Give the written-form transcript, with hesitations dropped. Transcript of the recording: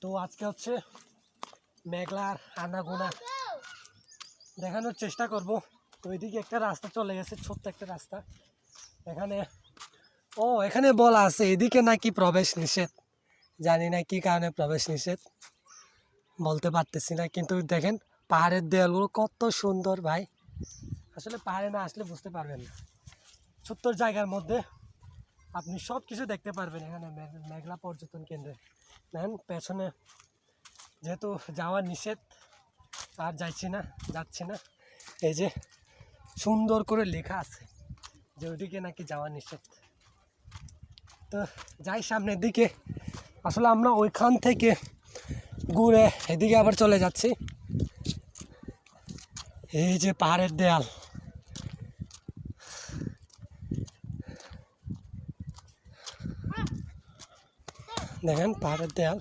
তো আজকে হচ্ছে মেঘলার আনাগোনা দেখানোর চেষ্টা করব। তো এদিকে একটা রাস্তা চলে গেছে, ছোট্ট একটা রাস্তা। এখানে বলা আছে এদিকে নাকি প্রবেশ নিষেধ। জানি না কি কারণে প্রবেশ নিষেধ, বলতে পারতেছি না। কিন্তু দেখেন পাহাড়ের দেয়ালগুলো কত সুন্দর ভাই, আসলে পাহাড়ে না আসলে বুঝতে পারবেন না। ছোট্ট জায়গার মধ্যে আপনি সব কিছু দেখতে পারবেন এখানে মেঘলা পর্যটন কেন্দ্রে। দেখেন পেছনে যেহেতু যাওয়ার নিষেধ, আর যাচ্ছি না। এই যে সুন্দর করে লেখা আছে যে ওইদিকে নাকি যাওয়া নিষেধ। তো যাই সামনের দিকে। আসলে আমরা ওইখান থেকে ঘুরে এদিকে আবার চলে যাচ্ছি। এই যে পাহাড়ের দেয়াল, দেখেন পাহাড়ের দেয়াল।